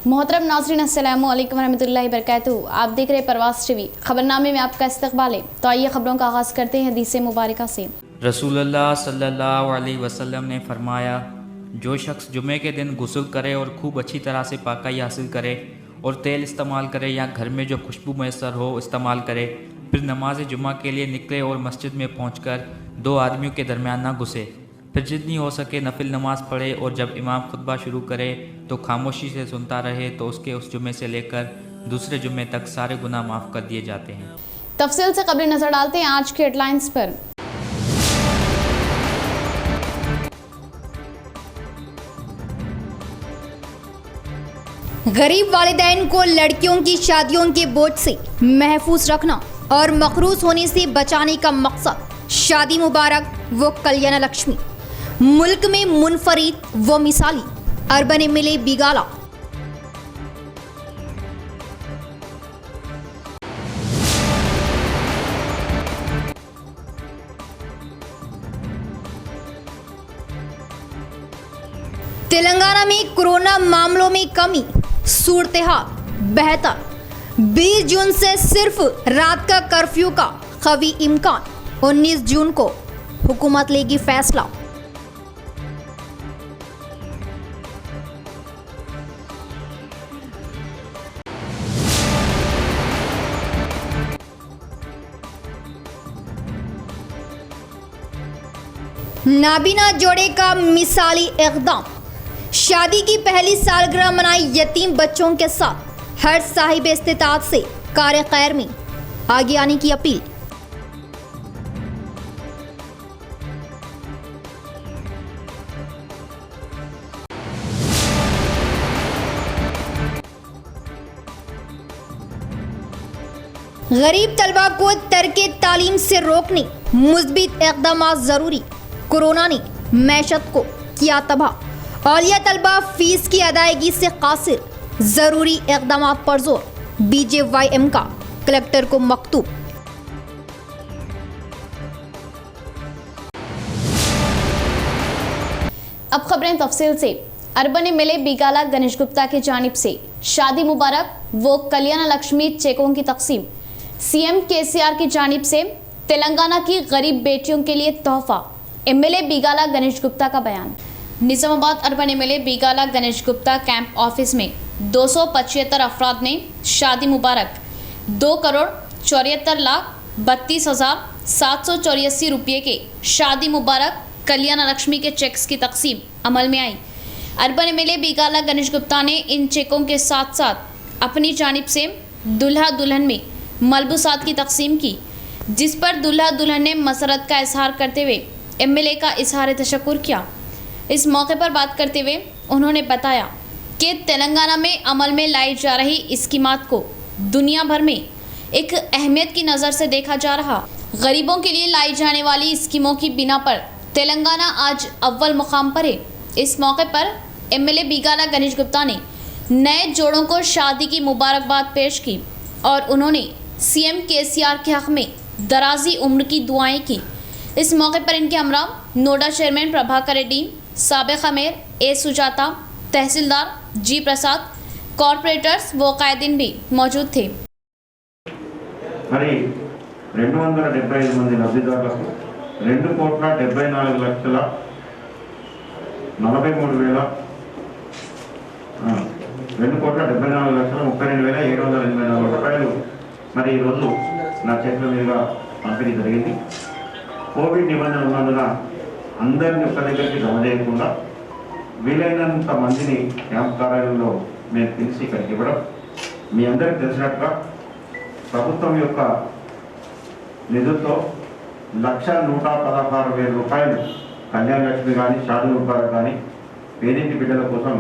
मोहतरम नाज़रीन अस्सलामु अलैकुम वरहमतुल्लाहि वबरकातुहू। आप देख रहे परवाज़ टीवी। खबरनामे में आपका इस्तकबाल है। तो आइए खबरों का आगाज़ करते हैं हदीस मुबारका से। रसूलुल्लाह सल्लल्लाहु अलैहि वसल्लम ने फरमाया, जो शख्स जुमे के दिन गुस्ल करे और खूब अच्छी तरह से पाकाई हासिल करे और तेल इस्तेमाल करे या घर में जो खुशबू मैसर हो इस्तेमाल करे, फिर नमाज जुमा के लिए निकले और मस्जिद में पहुंचकर दो आदमियों के दरमियान ना घुसे, फिर जितनी हो सके नफिल नमाज पढ़े और जब इमाम खुतबा शुरू करे तो खामोशी से सुनता रहे, तो उसके उस जुमे से लेकर दूसरे जुमे तक सारे गुनाह माफ़ कर दिए जाते हैं। तफसील से खबरें नजर डालते हैं आज के हेडलाइंस पर। गरीब वालिदैन को लड़कियों की शादियों के बोझ से महफूज रखना और मखरूज होने से बचाने का मकसद। शादी मुबारक वो कल्याण लक्ष्मी। मुल्क में मुनफरिद वो मिसाली अर्बन एमएलए बिगाला। तेलंगाना में कोरोना मामलों में कमी, सूरत-ए-हाल बेहतर। 20 जून से सिर्फ रात का कर्फ्यू का कवी इम्कान। 19 जून को हुकूमत लेगी फैसला। नाबीना जोड़े का मिसाली इक़दाम। शादी की पहली सालगिरह मनाई यतीम बच्चों के साथ। हर साहिब इस्तिताअत से कार खैर में आगे आने की अपील। गरीब तलबा को तर्के तालीम से रोकने मुस्बित इक़दामात ज़रूरी। कोरोना ने मैशत को किया तबाह। औलिया तलबा फीस की अदायगी से कासिर, ज़रूरी इक़दामात पर जोर। BJYM का कलेक्टर को मकतूब। अब खबरें तफसील से। अर्बन एमएलए बिगाला गणेश गुप्ता की जानिब से शादी मुबारक वो कल्याण लक्ष्मी चेकों की तकसीम। CM KCR की जानिब से तेलंगाना की गरीब बेटियों के लिए तोहफा। एमएलए बिगाला गणेश गुप्ता का बयान। Nizamabad urban MLA Bigala Ganesh Gupta camp office में 275 अफराद ने शादी मुबारक 2,74,32,784 रुपये के शादी मुबारक कल्याण लक्ष्मी के चेक्स की तकसीम अमल में आई। अर्बन एमएलए बिगाला गणेश गुप्ता ने इन चेकों के साथ साथ अपनी जानिब से दुल्हा दुल्हन में मलबूसात की तकसीम की, जिस पर दुल्हा दुल्हन ने मसरत का इजहार करते हुए एमएलए का इजहार तशक्कुर किया। इस मौके पर बात करते हुए उन्होंने बताया कि तेलंगाना में अमल में लाई जा रही स्कीमात को दुनिया भर में एक अहमियत की नज़र से देखा जा रहा। गरीबों के लिए लाई जाने वाली स्कीमों की बिना पर तेलंगाना आज अव्वल मुकाम पर है। इस मौके पर एमएलए बिगाला गणेश गुप्ता ने नए जोड़ों को शादी की मुबारकबाद पेश की और उन्होंने CM KCR के हक़ में दराजी उम्र की दुआएं की। इस मौके पर इनके हमरा नोडा चेयरमैन प्रभाकर रेड्डी, साबिक़ आमिर A सुजाता, तहसीलदार G प्रसाद, कॉर्पोरेटर्स व कायदीन भी मौजूद थे। 275 మంది లబ్ధిదారులకు 2,74,43,43,782 రూపాయలు మరి ఈరోజు నా చేతుల మీదుగా పంపిణీ జరిగింది। కోవిడ్ నిబంధనలు ఉన్నందున అందరినీ ఒక్క దగ్గరికి జమ చేయకుండా వీలైనంత మందిని క్యాంప్ కార్యాలయంలో మేము పిలిచి ఇక్కడికి ఇవ్వడం। మీ అందరికీ తెలిసినట్టుగా ప్రభుత్వం యొక్క నిధులతో 1,116,000 రూపాయలు కళ్యాణ లక్ష్మి కానీ షాదీ ముబారక్ కానీ పేదింటి బిడ్డల కోసం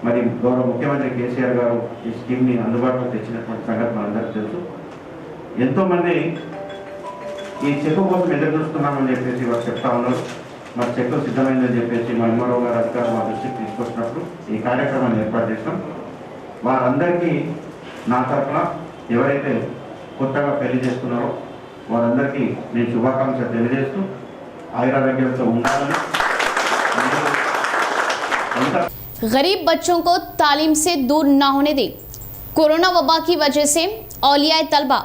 మరి గౌరవ ముఖ్యమంత్రి కేసీఆర్ గారు ఈ స్కీమ్ని అందుబాటులో తెచ్చినటువంటి సంగతి మనందరికీ తెలుసు। ఎంతోమంది ఈ చెక్కు కోసం ఎదురు చూస్తున్నామని చెప్పేసి వారు చెప్తా ఉన్నారు। మరి చెక్కు సిద్ధమైందని చెప్పేసి మా ఎంఆర్ఓ గారు అధికారులు మా దృష్టికి తీసుకొచ్చినప్పుడు ఈ కార్యక్రమాన్ని ఏర్పాటు చేస్తాం। వారందరికీ నా తరఫున ఎవరైతే కొత్తగా పెళ్లి చేసుకున్నారో వారందరికీ నేను శుభాకాంక్షలు తెలియజేస్తూ ఆయురారోగ్యంతో ఉండాలని गरीब बच्चों को तालीम से दूर ना होने दे। कोरोना वबा की वजह से औलियाए तलबा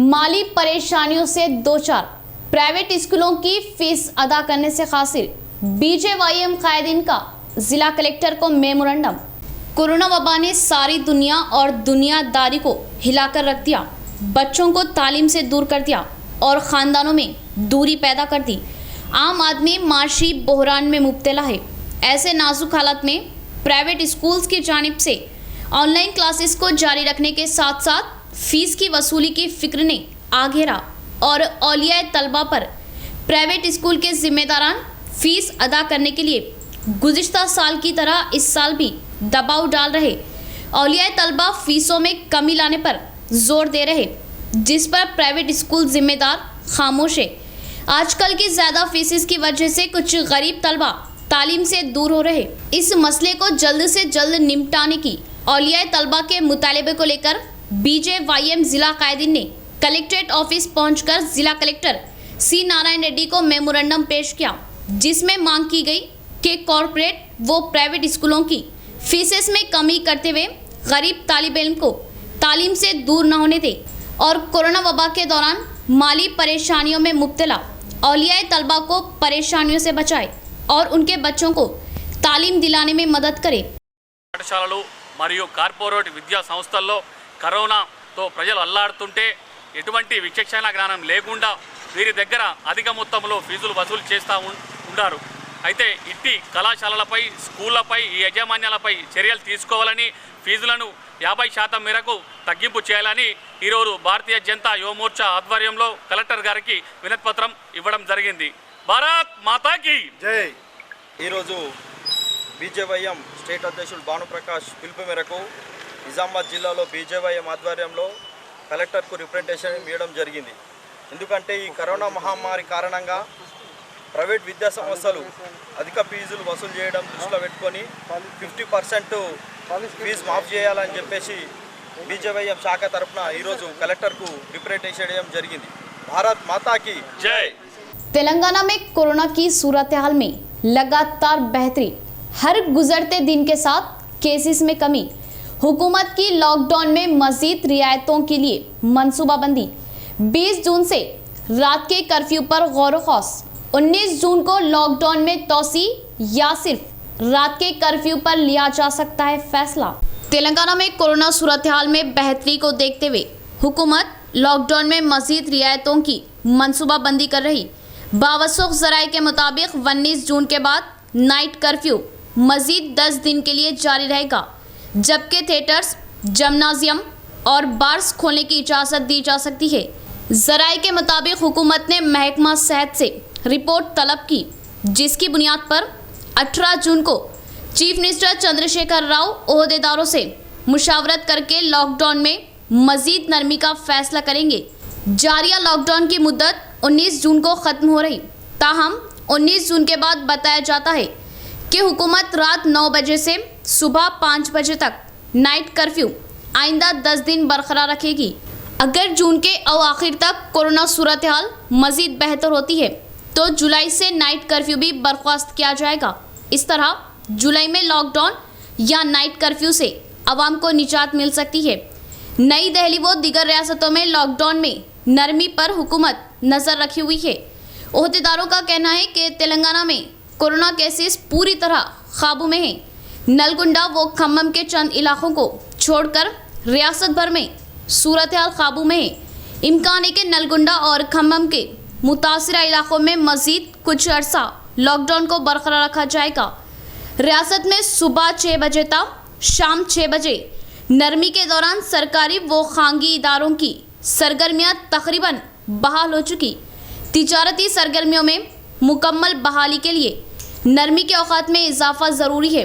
माली परेशानियों से दो चार। प्राइवेट स्कूलों की फीस अदा करने से कासिर। बीजेवाईएम कायदीन का जिला कलेक्टर को मेमोरेंडम। कोरोना वबा ने सारी दुनिया और दुनियादारी को हिलाकर रख दिया, बच्चों को तालीम से दूर कर दिया और ख़ानदानों में दूरी पैदा कर दी। आम आदमी माशी बहरान में मुब्तला है। ऐसे नाजुक हालत में प्राइवेट स्कूल्स की जानिब से ऑनलाइन क्लासेस को जारी रखने के साथ साथ फीस की वसूली की फिक्र ने आ घेरा और औलियाए तलबा पर प्राइवेट स्कूल के जिम्मेदारान फीस अदा करने के लिए गुज़िश्ता साल की तरह इस साल भी दबाव डाल रहे। औलियाए तलबा फीसों में कमी लाने पर जोर दे रहे, जिस पर प्राइवेट स्कूल जिम्मेदार खामोश है। आजकल की ज़्यादा फीसिस की वजह से कुछ गरीब तलबा तालीम से दूर हो रहे। इस मसले को जल्द से जल्द निपटाने की औलियाए तलबा के मुतालबे को लेकर बीजेवाईएम जिला कायदीन ने कलेक्ट्रेट ऑफिस पहुंचकर जिला कलेक्टर सी नारायण रेड्डी को मेमोरेंडम पेश किया, जिसमें मांग की गई कि कॉरपोरेट व प्राइवेट स्कूलों की फीसेस में कमी करते हुए गरीब तालिब इल्म को तालीम से दूर न होने दे और कोरोना वबा के दौरान माली परेशानियों में मुब्तला औलियाए तलबा को परेशानियों से बचाए और उनके बच्चों को तालीम दिलाने में मदद करे। పాఠశాలలు మరియు కార్పొరేట్ విద్యా సంస్థల్లో కరోనాతో ప్రజలు అల్లాడుతుంటే ఎటువంటి విచక్షణ జ్ఞానం లేకుండా వీరి దగ్గర అధిక మొత్తంలో ఫీజులు వసూలు చేస్తూ ఉన్నారు. అయితే ఇట్టి కళాశాలలపై స్కూళ్లపై ఈ యాజమాన్యాలపై చర్యలు తీసుకోవాలని, ఫీజులను 50% మేరకు తగ్గింపు చేయాలని ఈరోజు భారతీయ జనతా యువ మోర్చా ఆధ్వర్యంలో కలెక్టర్ గారికి వినతిపత్రం ఇవ్వడం జరిగింది. భారత్ మాతాకి జై. ఈరోజు బీజేవైఎం స్టేట్ అధ్యక్షుడు భానుప్రకాష్ పిలుపు మేరకు నిజామాబాద్ జిల్లాలో బీజేవైఎం ఆధ్వర్యంలో కలెక్టర్కు రిప్రజెంటేషన్ ఇవ్వడం జరిగింది. ఎందుకంటే ఈ కరోనా మహమ్మారి కారణంగా ప్రైవేట్ విద్యా సంస్థలు అధిక ఫీజులు వసూలు చేయడం దృష్టిలో పెట్టుకొని 50% ఫీజు మాఫ్ చేయాలని చెప్పేసి బీజేవైఎం శాఖ తరఫున ఈరోజు కలెక్టర్కు రిప్రజెంటేషన్ ఇవ్వడం జరిగింది. భారత్ మాతాకి జై. तेलंगाना में कोरोना की सूरत हाल में लगातार बेहतरी, हर गुजरते दिन के साथ केसेस में कमी, हुकूमत की लॉकडाउन में मजीद रियायतों के लिए मनसूबाबंदी, 20 जून से रात के कर्फ्यू पर गौर खौस, 19 जून को लॉकडाउन में तोसी या सिर्फ रात के कर्फ्यू पर लिया जा सकता है फैसला। तेलंगाना में कोरोना सूरत हाल में बेहतरी को देखते हुए हुकूमत लॉकडाउन में मजीद रियायतों की मनसूबाबंदी कर रही। बावसूख ज़राए के मुताबिक 19 जून के बाद नाइट कर्फ्यू मजीद 10 दिन के लिए जारी रहेगा, जबकि थिएटर्स, जिम्नाजियम और बार्स खोलने की इजाज़त दी जा सकती है। ज़राए के मुताबिक हुकूमत ने महकमा सेहत से रिपोर्ट तलब की, जिसकी बुनियाद पर 18 जून को चीफ मिनिस्टर चंद्रशेखर राव ओहदेदारों से मुशावरत करके लॉकडाउन में मजीद नरमी का फैसला करेंगे। जारिया लॉकडाउन की मुद्दत 19 जून को ख़त्म हो रही, ताहम 19 जून के बाद बताया जाता है कि हुकूमत रात 9 बजे से सुबह 5 बजे तक नाइट कर्फ्यू आइंदा 10 दिन बरकरार रखेगी। अगर जून के आखिर तक कोरोना सूरत हाल मज़ीद बेहतर होती है तो जुलाई से नाइट कर्फ्यू भी बर्खास्त किया जाएगा। इस तरह जुलाई में लॉकडाउन या नाइट कर्फ्यू से आवाम को निजात मिल सकती है। नई दिल्ली व दीगर रियासतों में लॉकडाउन में नरमी पर हुकूमत नज़र रखी हुई है। ओहदेदारों का कहना है कि तेलंगाना में कोरोना केसेस पूरी तरह काबू में हैं। नलगुंडा व खम्मम के चंद इलाकों को छोड़कर रियासत भर में सूरत हाल काबू में है। इम्कान है कि नलगुंडा और खम्मम के मुतासरा इलाकों में मज़ीद कुछ अर्सा लॉकडाउन को बरकरार रखा जाएगा। रियासत में सुबह 6 बजे तक शाम 6 बजे नरमी के दौरान सरकारी व खानगी इदारों की सरगर्मियाँ तकरीबन बहाल हो चुकी। तिजारती सरगर्मियों में मुकम्मल बहाली के लिए नरमी के औकात में इजाफा ज़रूरी है,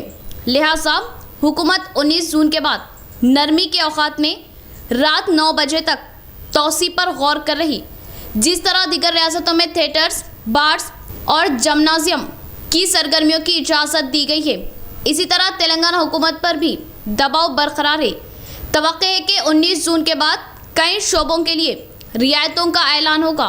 लिहाजा हुकूमत 19 जून के बाद नरमी के औकात में रात 9 बजे तक तोसी पर गौर कर रही। जिस तरह दीगर रियासतों में थिएटर्स, बार्स और जिम्नाजियम की सरगर्मियों की इजाज़त दी गई है, इसी तरह तेलंगाना हुकूमत पर भी दबाव बरकरार है। तवक्को है कि 19 जून के बाद कई शोबों के लिए रियायतों का ऐलान होगा।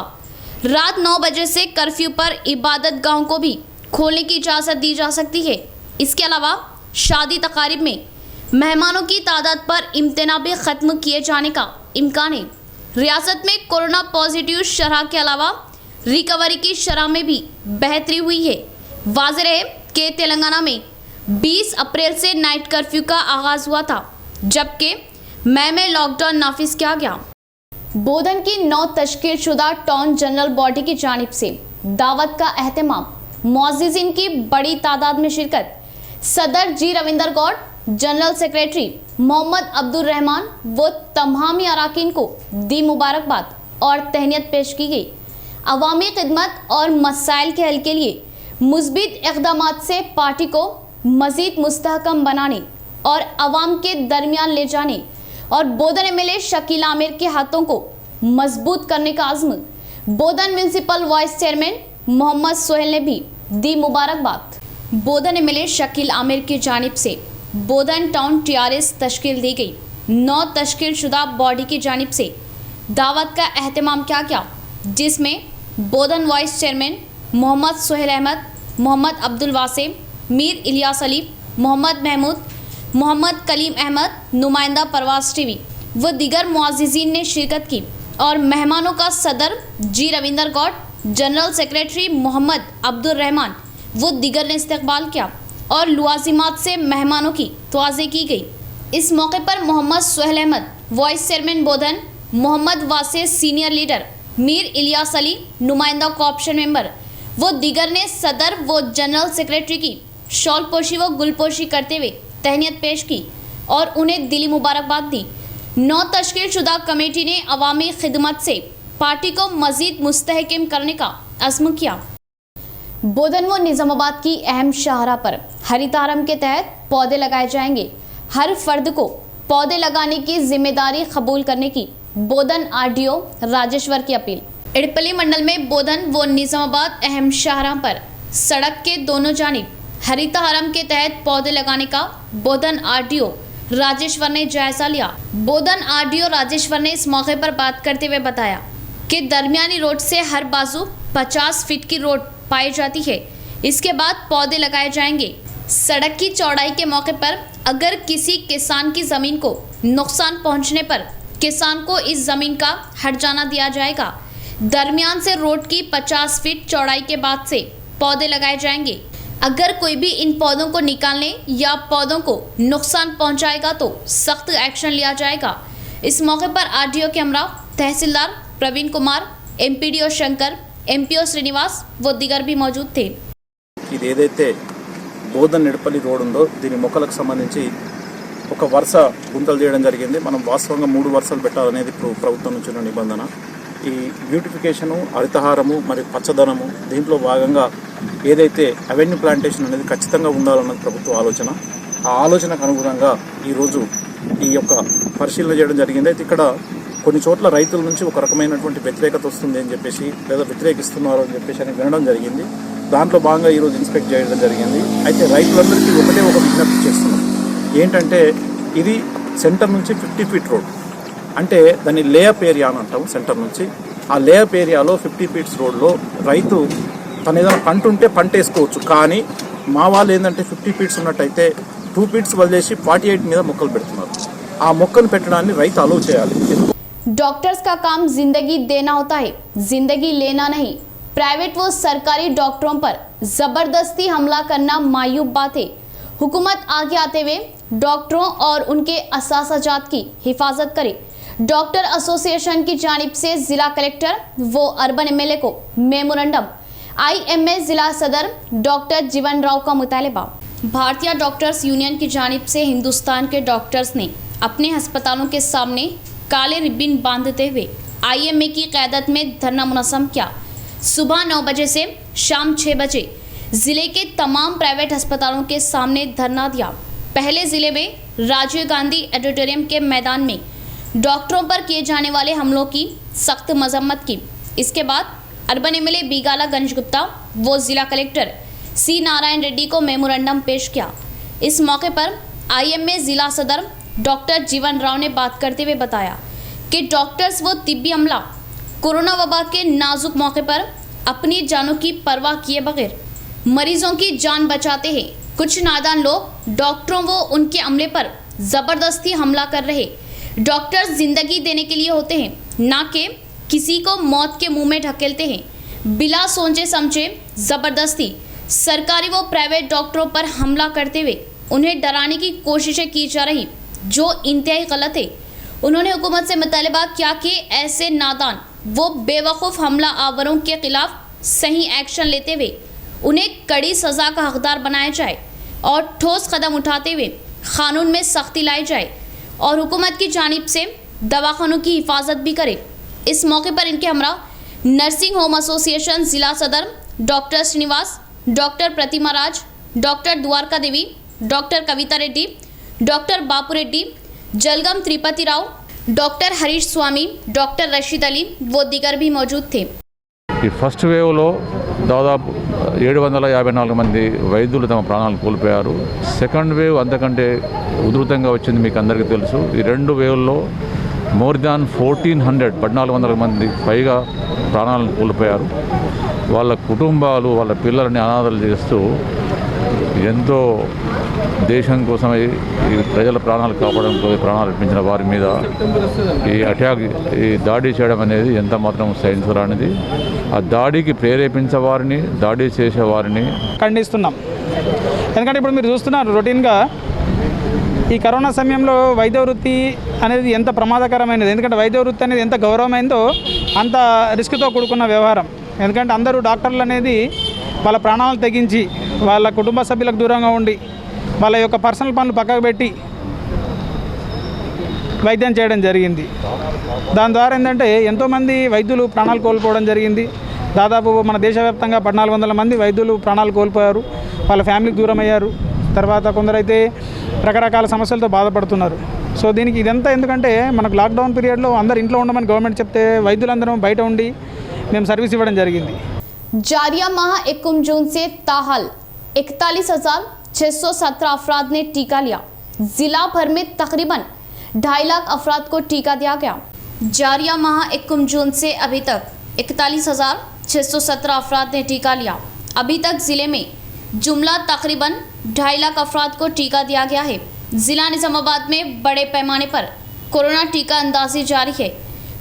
रात 9 बजे से कर्फ्यू पर इबादत गाहों को भी खोलने की इजाज़त दी जा सकती है। इसके अलावा शादी तकारीब में मेहमानों की तादाद पर इम्तना भी ख़त्म किए जाने का इम्कान है। रियासत में कोरोना पॉजिटिव शरह के अलावा रिकवरी की शरह में भी बेहतरी हुई है। वाज़ेह है कि तेलंगाना में 20 अप्रैल से नाइट कर्फ्यू का आगाज़ हुआ था, जबकि मई में लॉकडाउन नाफिज किया गया। बोधन की 9 तश्कील शुदा टाउन जनरल बॉडी की जानिब से दावत का एहतमाम, मुअज़्ज़िज़ीन की बड़ी तादाद में शिरकत, सदर जी रविंदर गौड़, जनरल सेक्रेटरी मोहम्मद अब्दुल रहमान व तमामी अराकीन को दी मुबारकबाद और तहनीत पेश की गई। अवामी खिदमत और मसाइल के हल के लिए मुस्बित इक़दामात से पार्टी को मज़ीद मुस्तहकम बनाने और अवाम के दरमियान ले जाने और बोधन एमएलए शकील आमिर के हाथों को मजबूत करने का अज़्म Bodhan municipal vice chairman Mohammed Sohail ने भी दी मुबारकबाद। बोधन एमएलए शकील आमिर की जानिब से बोधन टाउन टीआरएस तश्कील दी गई। 9 तश्कील शुदा बॉडी की जानिब से दावत का एहतमाम किया गया, जिसमें बोधन वाइस चेयरमैन मोहम्मद सोहेल अहमद, मोहम्मद अब्दुल वासिम, मीर इलियास अली, मोहम्मद महमूद, मोहम्मद कलीम अहमद, नुमाइंदा परवाज़ टीवी व दीगर मुअज़्ज़िज़ीन ने शिरकत की और मेहमानों का सदर जी रविंदर गौड़, जनरल सेक्रेटरी मोहम्मद अब्दुल रहमान व दीगर ने इस्तकबाल किया और लुआज़िमात से मेहमानों की तवाज़े की गई। इस मौके पर मोहम्मद सोहेल अहमद, वाइस चेयरमैन बोधन, मोहम्मद वासे सीनियर लीडर, मीर इलियास अली, नुमाइंदा कोऑप्शन मेंबर वो दीगर ने सदर व जनरल सेक्रेटरी की शॉल पोशी व गुलपोशी करते हुए तहनीत पेश की और उन्हें दिली मुबारकबाद दी। 9 तश्कील शुदा कमेटी ने अवामी खिदमत से पार्टी को मज़ीद मुस्तहकम करने का अज़्म किया। बोधन व निज़ामाबाद की अहम शाहरा पर हरितारम के तहत पौधे लगाए जाएंगे। हर फर्द को पौधे लगाने की जिम्मेदारी कबूल करने की बोधन आरडीओ राजेश्वर की अपील। इडपल्ली मंडल में बोधन व निज़ामाबाद अहम शाहरा पर सड़क के दोनों जानिब हरितारम के तहत पौधे लगाने का बोधन आरडीओ राजेश्वर ने जायजा लिया। बोधन आरडीओ राजेश्वर ने इस मौके पर बात करते हुए बताया कि दरमियानी रोड से हर बाजू 50 फीट की रोड पाई जाती है। इसके बाद पौधे लगाए जाएंगे। सड़क की चौड़ाई के मौके पर अगर किसी किसान की ज़मीन को नुकसान पहुंचने पर किसान को इस ज़मीन का हट जाना दिया जाएगा। दरमियान से रोड की 50 फीट चौड़ाई के बाद से पौधे लगाए जाएंगे। अगर कोई भी इन पौधों को निकालने या पौधों को नुकसान पहुंचाएगा तो सख्त एक्शन लिया जाएगा। इस मौके पर आरडीओ के हमरा तहसीलदार प्रवीण कुमार, एमपीडीओ शंकर, एमपीओ श्रीनिवास व दीगर भी मौजूद थे। ఇదేదైతే బోధన్ నిడపల్లి రోడ్ ఉందో దీని మొక్కలకు సంబంధించి ఒక వరుస గుంతలు చేయడం జరిగింది. మనం వాస్తవంగా 3 వరుసలు పెట్టాలనేది ప్రభుత్వం నుంచి ఉన్న నిబంధన. ఈ బ్యూటిఫికేషను, హరితహారము మరియు పచ్చదనము దీంట్లో భాగంగా ఏదైతే అవెన్యూ ప్లాంటేషన్ అనేది ఖచ్చితంగా ఉండాలన్నది ప్రభుత్వ ఆలోచన. ఆ ఆలోచనకు అనుగుణంగా ఈరోజు ఈ యొక్క పరిశీలన చేయడం జరిగింది. అయితే ఇక్కడ కొన్ని చోట్ల రైతుల నుంచి ఒక రకమైనటువంటి వ్యతిరేకత వస్తుంది అని చెప్పేసి, లేదా వ్యతిరేకిస్తున్నారు అని చెప్పేసి అని వినడం జరిగింది. దాంట్లో భాగంగా ఈరోజు ఇన్స్పెక్ట్ చేయడం జరిగింది. అయితే రైతులందరికీ ఒక విజ్ఞప్తి చేస్తున్నాం. ఏంటంటే ఇది సెంటర్ నుంచి 50 ఫీట్ రోడ్, అంటే దాన్ని లేఅప్ ఏరియా అని అంటాము. సెంటర్ నుంచి ఆ లేఅప్ ఏరియాలో 50 ఫీట్స్ రోడ్లో రైతు తను ఏదైనా పంట ఉంటే పంట వేసుకోవచ్చు. కానీ మా వాళ్ళు ఏంటంటే 50 ఫీట్స్ ఉన్నట్టయితే 2 ఫీట్స్ వదిలేసి 48 మీద మొక్కలు పెడుతున్నారు. ఆ మొక్కలు పెట్టడాన్ని రైతు అలౌ చేయాలి. डॉक्टर्स का काम जिंदगी देना होता है, जिंदगी लेना नहीं। प्राइवेट व सरकारी डॉक्टरों पर ज़बरदस्ती हमला करना मायूब बात है। हुकूमत आगे आते हुए डॉक्टरों और उनके असासाजात की हिफाजत करे। डॉक्टर एसोसिएशन की जानिब से ज़िला कलेक्टर व अर्बन एमएलए को मेमोरेंडम। आईएमए ज़िला सदर डॉक्टर जीवन राव का मुतालबा। भारतीय डॉक्टर्स यूनियन की जानिब से हिंदुस्तान के डॉक्टर्स ने अपने अस्पतालों के सामने काले रिबन बांधते हुए आईएमए की क़यादत में धरना मुनज़्ज़म किया। सुबह 9 बजे से शाम 6 बजे ज़िले के तमाम प्राइवेट अस्पतालों के सामने धरना दिया। पहले ज़िले में राजीव गांधी ऑडिटोरियम के मैदान में डॉक्टरों पर किए जाने वाले हमलों की सख्त मजम्मत की। इसके बाद अर्बन एमएलए बीगाला गणेश गुप्ता व ज़िला कलेक्टर सी नारायण रेड्डी को मेमोरेंडम पेश किया। इस मौके पर आईएमए ज़िला सदर डॉक्टर जीवन राव ने बात करते हुए बताया कि डॉक्टर्स व तिब्बी अमला कोरोना वबा के नाजुक मौके पर अपनी जानों की परवाह किए बगैर मरीजों की जान बचाते हैं। कुछ नादान लोग डॉक्टरों व उनके अमले पर जबरदस्ती हमला कर रहे। डॉक्टर जिंदगी देने के लिए होते हैं, ना कि किसी को मौत के मुंह में ढकेलते हैं। बिला सोचे समझे जबरदस्ती सरकारी व प्राइवेट डॉक्टरों पर हमला करते हुए उन्हें डराने की कोशिशें की जा रही, जो इंतहाई गलत है। उन्होंने हुकूमत से मुतालबा किया कि ऐसे नादान वो बेवकूफ़ हमला आवरों के खिलाफ सही एक्शन लेते हुए उन्हें कड़ी सज़ा का हकदार बनाया जाए और ठोस कदम उठाते हुए कानून में सख्ती लाई जाए और हुकूमत की जानिब से दवाखानों की हिफाजत भी करे। इस मौके पर इनके हमरा नर्सिंग होम एसोसिएशन ज़िला सदर डॉक्टर श्रीनिवास, डॉक्टर प्रतिमा राज, डॉक्टर द्वारका देवी, डॉक्टर कविता रेड्डी, डॉक्टर बापू रेड्डी, जलगम त्रिपति राव, डॉक्टर हरीश स्वामी, डॉक्टर रशीद अली वो दीगर भी मौजूद थे। ఈ ఫస్ట్ వేవ్లో దాదాపు 754 మంది వైద్యులు తమ ప్రాణాలు కోల్పోయారు. సెకండ్ వేవ్ అంతకంటే ఉధృతంగా వచ్చింది, మీకు అందరికీ తెలుసు. ఈ రెండు వేవ్ల్లో మోర్ దాన్ 1400 మంది పైగా ప్రాణాలను కోల్పోయారు. వాళ్ళ కుటుంబాలు వాళ్ళ పిల్లల్ని అనాథలు చేస్తూ ఎంతో దేశం కోసమై ఈ ప్రజల ప్రాణాలు కాపాడడం కోసం ప్రాణాలు అర్పించిన వారి మీద ఈ అటాక్, ఈ దాడి చేయడం అనేది ఎంత మాత్రం సహించరానిది. ఆ దాడికి ప్రేరేపించే వారిని, దాడి చేసే వారిని ఖండిస్తున్నాం. ఎందుకంటే ఇప్పుడు మీరు చూస్తున్నారు రొటీన్గా ఈ కరోనా సమయంలో వైద్య వృత్తి అనేది ఎంత ప్రమాదకరమైనది. ఎందుకంటే వైద్య వృత్తి అనేది ఎంత గౌరవమైందో అంత రిస్క్తో కూడుకున్న వ్యవహారం. ఎందుకంటే అందరూ డాక్టర్లు అనేది వాళ్ళ ప్రాణాలను తెగించి వాళ్ళ కుటుంబ సభ్యులకు దూరంగా ఉండి వాళ్ళ యొక్క పర్సనల్ పనులు పక్కకు పెట్టి వైద్యం చేయడం జరిగింది. దాని ద్వారా ఏంటంటే ఎంతోమంది వైద్యులు ప్రాణాలు కోల్పోవడం జరిగింది. దాదాపు మన దేశవ్యాప్తంగా 1400 మంది వైద్యులు ప్రాణాలు కోల్పోయారు, వాళ్ళ ఫ్యామిలీకి దూరం అయ్యారు. తర్వాత కొందరైతే రకరకాల సమస్యలతో బాధపడుతున్నారు. సో దీనికి ఇదంతా ఎందుకంటే మనకు లాక్డౌన్ పీరియడ్లో అందరు ఇంట్లో ఉండమని గవర్నమెంట్ చెప్తే వైద్యులందరం బయట ఉండి మేము సర్వీస్ ఇవ్వడం జరిగింది. जारिया माह 1 जून से ताहाल 41,617 अफराद ने टीका लिया। जिला भर में तकरीबन 2.5 लाख अफराद को टीका दिया गया। जारिया माह 1 जून से अभी तक 41,617 अफराद ने टीका लिया। अभी तक ज़िले में जुमला तकरीबन 2.5 लाख अफराद को टीका दिया गया है। ज़िला निज़ामाबाद में बड़े पैमाने पर कोरोना टीका अंदाज़ी जारी है।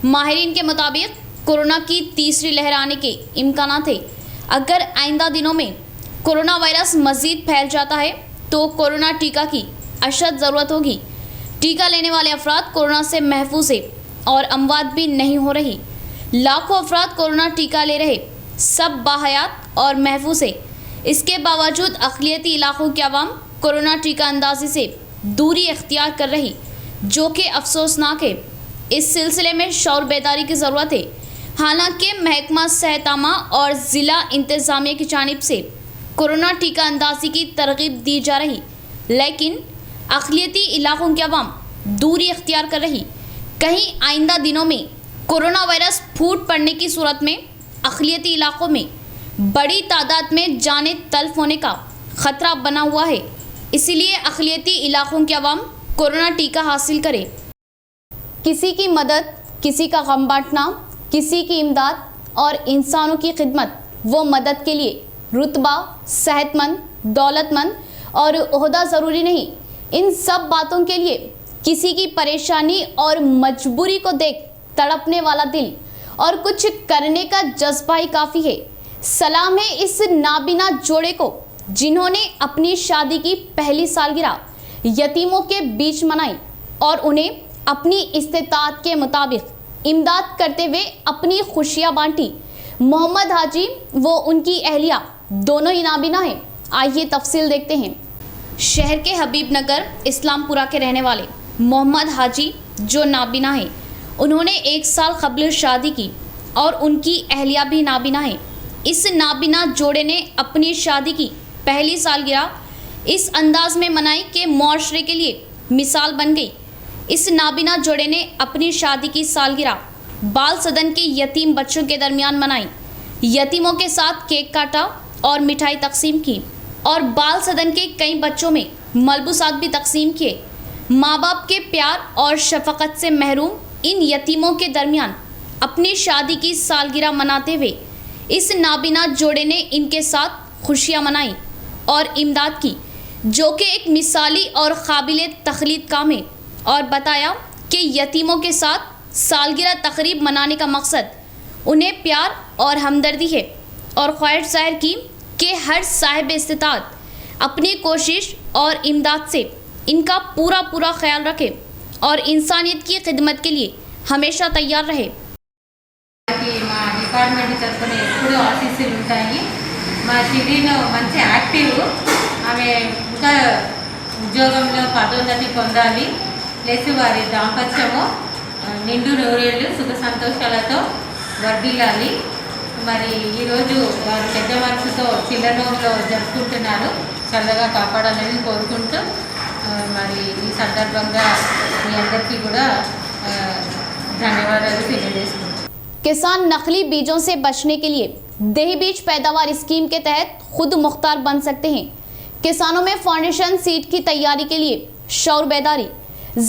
माहिरीन के मुताबिक कोरोना की तीसरी लहर आने के इम्कानात है। अगर आइंदा दिनों में कोरोना वायरस मज़ीद फैल जाता है तो कोरोना टीका की अशद ज़रूरत होगी। टीका लेने वाले अफराद कोरोना से महफूज है और अमवात भी नहीं हो रही। लाखों अफराद कोरोना टीका ले रहे, सब बाहयात और महफूज है। इसके बावजूद अक़लियती इलाक़ों के अवाम कोरोना टीका अंदाज़ी से दूरी इख्तियार कर रही, जो कि अफसोसनाक है। इस सिलसिले में शौर बेदारी की ज़रूरत है। हालांकि महकमा सेहतमा और ज़िला इंतज़ामिया की जानिब से कोरोना टीका अंदाज़ी की तरगीब दी जा रही, लेकिन अक़लियती इलाक़ों के अवाम दूरी इख्तियार कर रही। कहीं आइंदा दिनों में कोरोना वायरस फूट पड़ने की सूरत में अक़लियती इलाक़ों में बड़ी तादाद में जाने तल्फ होने का ख़तरा बना हुआ है। इसीलिए अक़लियती इलाक़ों के अवाम कोरोना टीका हासिल करे। किसी की मदद, किसी का गम बांटना, किसी की इमदाद और इंसानों की खिदमत वो मदद के लिए रुतबा, सेहतमंद, दौलतमंद और ओहदा ज़रूरी नहीं। इन सब बातों के लिए किसी की परेशानी और मजबूरी को देख तड़पने वाला दिल और कुछ करने का जज्बा ही काफ़ी है। सलाम है इस नाबिना जोड़े को जिन्होंने अपनी शादी की पहली सालगिरह यतीमों के बीच मनाई और उन्हें अपनी इस्तेताअत के मुताबिक इमदाद करते हुए अपनी खुशियाँ बांटी। मोहम्मद हाजी वो उनकी अहलिया दोनों ही नाबिना हैं। आइए तफसील देखते हैं। शहर के हबीब नगर इस्लामपुरा के रहने वाले मोहम्मद हाजी जो नाबिना हैं, उन्होंने 1 साल कबल शादी की और उनकी अहलिया भी नाबिना है। इस नाबिना जोड़े ने अपनी शादी की पहली सालगिरह इस अंदाज में मनाई कि मुआशरे के लिए मिसाल बन गई। इस नाबिना जोड़े ने अपनी शादी की सालगिरह बाल सदन के यतीम बच्चों के दरमियान मनाई। यतीमों के साथ केक काटा और मिठाई तकसीम की और बाल सदन के कई बच्चों में मलबूसात भी तकसीम किए। माँ बाप के प्यार और शफकत से महरूम इन यतीमों के दरमियान अपनी शादी की सालगिरह मनाते हुए इस नाबिना जोड़े ने इनके साथ खुशियाँ मनाई और इमदाद की। जो कि एक मिसाली और काबिल तखलीद काम है, और बताया कि यतीमों के साथ सालगिरह तकरीब मनाने का मकसद उन्हें प्यार और हमदर्दी है, और ख्वाहिश जाहिर की कि हर साहिब इस्तिताअत अपनी कोशिश और इमदाद से इनका पूरा ख्याल रखे और इंसानियत की खिदमत के लिए हमेशा तैयार रहे। మా డిపార్ట్మెంట్ తరఫున ఎప్పుడూ ఆశీస్సులు ఉంటాయి. మా షిరీన్ మంచి యాక్టివ్, ఆమె ఇంకా ఉద్యోగంలో పదోన్నతి పొందాలి, ప్లస్ వారి దాంపత్యము నిండు నూరేళ్ళు సుఖ సంతోషాలతో వర్ధిల్లాలి. మరి ఈరోజు వారు పెద్ద మనసుతో చిల్లనూరులో జరుపుకుంటున్నారు, చల్లగా కాపాడాలని కోరుకుంటూ మరి ఈ సందర్భంగా మీ అందరికీ కూడా ధన్యవాదాలు తెలియజేస్తున్నాను. किसान नकली बीजों से बचने के लिए देही बीज पैदावार स्कीम के तहत खुद मुख्तार बन सकते हैं। किसानों में फाउंडेशन सीड की तैयारी के लिए शौर बेदारी,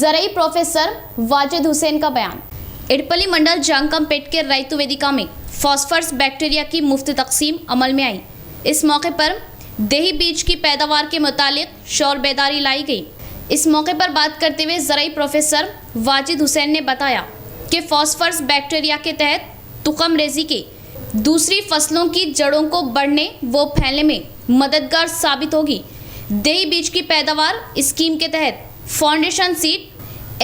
ज़रई प्रोफेसर वाजिद हुसैन का बयान। इडपल्ली मंडल जांगकमपेट के रैतु वेदिका में फॉस्फरस बैक्टीरिया की मुफ्त तकसीम अमल में आई। इस मौके पर देही बीज की पैदावार के मुतालिक शौर बेदारी लाई गई। इस मौके पर बात करते हुए ज़रई प्रोफेसर वाजिद हुसैन ने बताया कि फॉस्फरस बैक्टीरिया के तहत तुकम रेजी के दूसरी फसलों की जड़ों को बढ़ने व फैलने में मददगार साबित होगी। देही बीज की पैदावार स्कीम के तहत फाउंडेशन सीड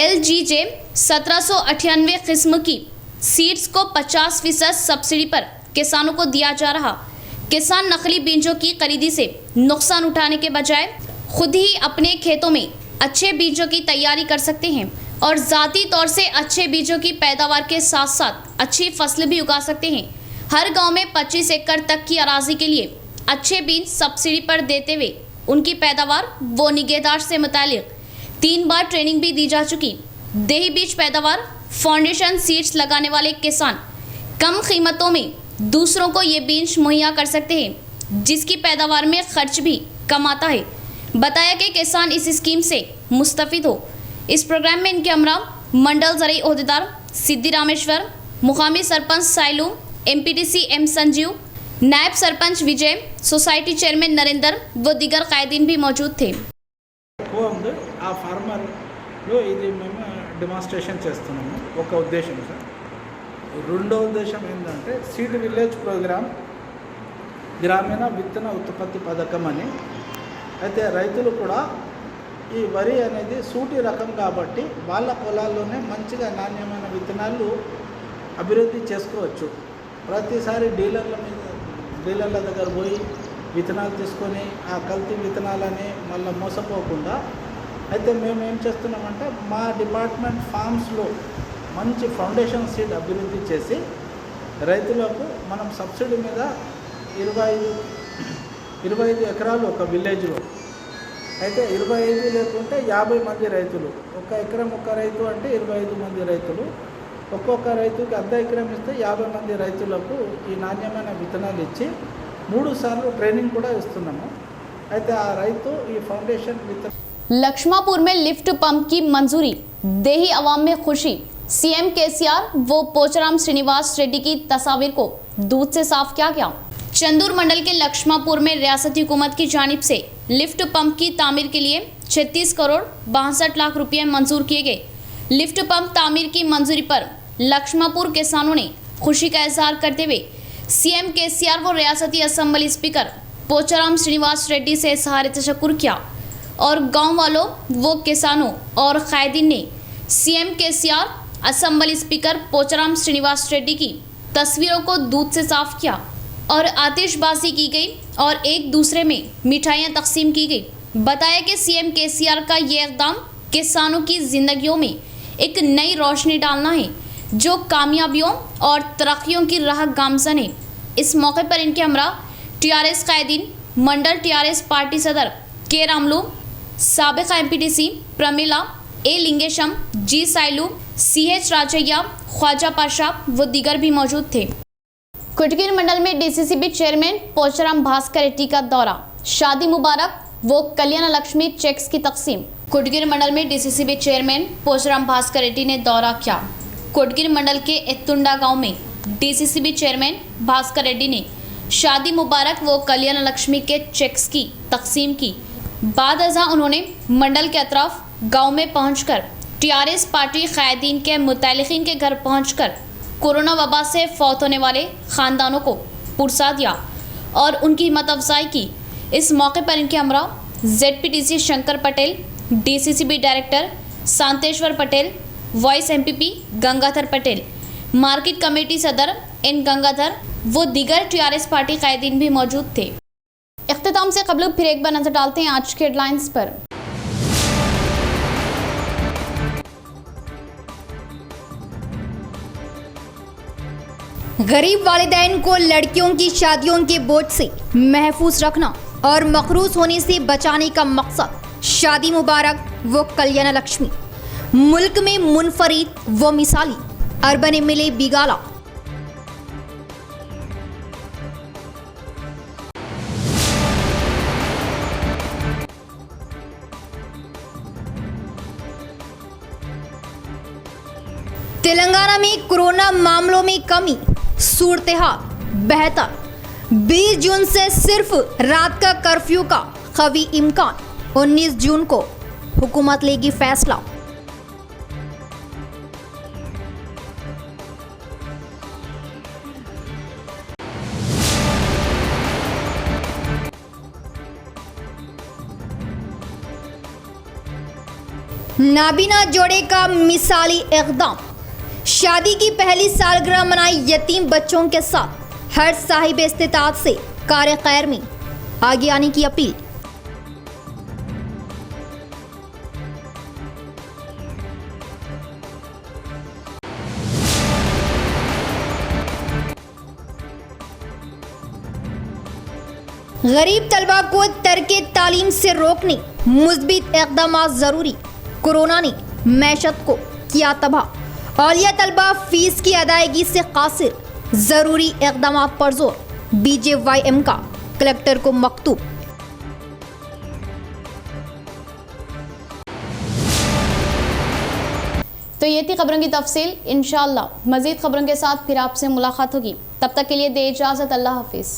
LGJ 1798 किस्म की सीड्स को 50% सब्सिडी पर किसानों को दिया जा रहा। किसान नकली बीजों की खरीदी से नुकसान उठाने के बजाय खुद ही अपने खेतों में अच्छे बीजों की तैयारी कर सकते हैं और ज़ाती तौर से अच्छे बीजों की पैदावार के साथ साथ अच्छी फसल भी उगा सकते हैं। हर गांव में 25 एकड़ तक की अराजी के लिए अच्छे बीज सब्सिडी पर देते हुए उनकी पैदावार व निगहदाश्त से मुतालिक 3 बार ट्रेनिंग भी दी जा चुकी। देही बीज पैदावार फाउंडेशन सीड्स लगाने वाले किसान कम कीमतों में दूसरों को ये बीज मुहैया कर सकते हैं, जिसकी पैदावार में खर्च भी कम आता है। बताया कि किसान इस स्कीम से मुस्तफिद हो। इस प्रोग्राम में इनके हमरा मंडल ज़रई ओहदेदार सिद्धि रामेश्वर, मुकामी सरपंच साइलू, MPTC M संजीव, नायब सरपंच विजय, सोसाइटी चेयरमैन नरेंद्र व दीगर कायदीन भी मौजूद थे। ఆ ఫార్మర్లో ఇది మేము డెమాన్స్ట్రేషన్ చేస్తున్నాము. ఒక ఉద్దేశం సార్. రెండో ఉద్దేశం ఏంటంటే సీడ్ విలేజ్ ప్రోగ్రామ్, గ్రామీణ విత్తన ఉత్పత్తి పథకం అని. అయితే రైతులు కూడా ఈ వరి అనేది సూటి రకం కాబట్టి వాళ్ళ పొలాల్లోనే మంచిగా నాణ్యమైన విత్తనాలు అభివృద్ధి చేసుకోవచ్చు. ప్రతిసారి డీలర్ల దగ్గర పోయి విత్తనాలు తీసుకొని ఆ కల్తీ విత్తనాలని మళ్ళీ మోసపోకుండా, అయితే మేము ఏం చేస్తున్నామంటే మా డిపార్ట్మెంట్ ఫామ్స్లో మంచి ఫౌండేషన్ సీడ్ అభివృద్ధి చేసి రైతులకు మనం సబ్సిడీ మీద 25 ఎకరాలు ఒక విలేజ్లో, అయితే 25 లేకుంటే 50 మంది రైతులు, ఒక ఎకరం ఒక రైతు అంటే 25 మంది రైతులు, ఒక్కొక్క రైతుకి అర్ధ ఎకరం ఇస్తే 50 మంది రైతులకు ఈ నాణ్యమైన విత్తనాలు ఇచ్చి 3 సార్లు ట్రైనింగ్ కూడా ఇస్తున్నాము. అయితే ఆ రైతు ఈ ఫౌండేషన్ लक्ष्मापुर में लिफ्ट पंप की मंजूरी, देही अवाम में खुशी। CM KCR व पोचराम श्रीनिवास रेड्डी की तस्वीर को दूध से साफ किया गया। चंदूर मंडल के लक्ष्मापुर में रियासती हुकूमत की जानिब से लिफ्ट पंप की तामीर के लिए 36 करोड़ 62 लाख रुपये मंजूर किए गए। लिफ्ट पंप तामीर की मंजूरी पर लक्ष्मापुर किसानों ने खुशी का इजहार करते हुए CM KCR व रियासती असम्बली स्पीकर पोचराम श्रीनिवास रेड्डी से इजहार तशक्कुर किया और गांव वालों व किसानों और कायदीन ने CM KCR assembly speaker Pocharam Srinivas Reddy की तस्वीरों को दूध से साफ किया और आतिशबाजी की गई और एक दूसरे में मिठाइयाँ तकसीम की गई। बताया कि CM KCR का ये इक़दाम किसानों की ज़िंदगियों में एक नई रोशनी डालना है जो कामयाबियों और तरक्कियों की राह गामज़न है। इस मौके पर इनके हमरा TRS कायदीन, मंडल TRS पार्टी सदर K रामलू, साबिका MPTC Pramila, A Lingesham, G Sailu, CH Rajaiah, Khwaja Pasha व दीगर भी मौजूद थे। कुटगिर मंडल में DCCB चेयरमैन पोचराम भास्कर रेड्डी का दौरा, शादी मुबारक व कल्याण लक्ष्मी चेक्स की तकसीम। कुटगिर मंडल में DCCB चेयरमैन पोचराम भास्कर रेड्डी ने दौरा किया। कुटगिर मंडल के एत्तुंडा गांव में DCCB चेयरमैन भास्कर रेड्डी ने शादी मुबारक व कल्याण लक्ष्मी के चेक्स की तकसीम की। बाद अज़ां उन्होंने मंडल के अतराफ गांव में पहुंचकर टीआरएस पार्टी क़ायदीन के मुतल्लिक़ीन के घर पहुंचकर कोरोना वबा से फौत होने वाले ख़ानदानों को पुरसा दिया और उनकी हिम्मत अफजाई की। इस मौके पर इनके हमरा ZPTC Shankar Patel, DCCB director Shanteshwar Patel, voice MPP Gangadhar Patel, market committee सदर N गंगाधर वो दीगर टीआरएस पार्टी क़ायदीन भी मौजूद थे। इख्तिताम से कबल फिर एक बार नजर डालते हैं आज के हेडलाइंस पर। गरीब वालिदैन को लड़कियों की शादियों के बोझ से महफूज रखना और मखरूज होने से बचाने का मकसद शादी मुबारक वो कल्याण लक्ष्मी। मुल्क में मुनफरिद वो मिसाली अर्बन MLA बिगाला। तेलंगाना में कोरोना मामलों में कमी, सूरत-ए-हाल बेहतर। 20 जून से सिर्फ रात का कर्फ्यू का कवी इम्कान। 19 जून को हुकूमत लेगी फैसला। नाबीना जोड़े का मिसाली इक़दाम। शादी की पहली सालगिरह मनाई यतीम बच्चों के साथ। हर साहिब इस्तिताअत से कार खैर में आगे आने की अपील। गरीब तलबा को तर्के तालीम से रोकने मुस्बित इक़दाम ज़रूरी। कोरोना ने मैशत को किया तबाह। औलिया तलबा फीस की अदायगी से कासिर। ज़रूरी इक़दाम पर जोर। BJYM का कलेक्टर को मकतूब। तो ये थी खबरों की तफसील। इंशाअल्लाह मज़ीद खबरों के साथ फिर आपसे मुलाकात होगी। तब तक के लिए दे इजाज़त। अल्लाह हाफिज़।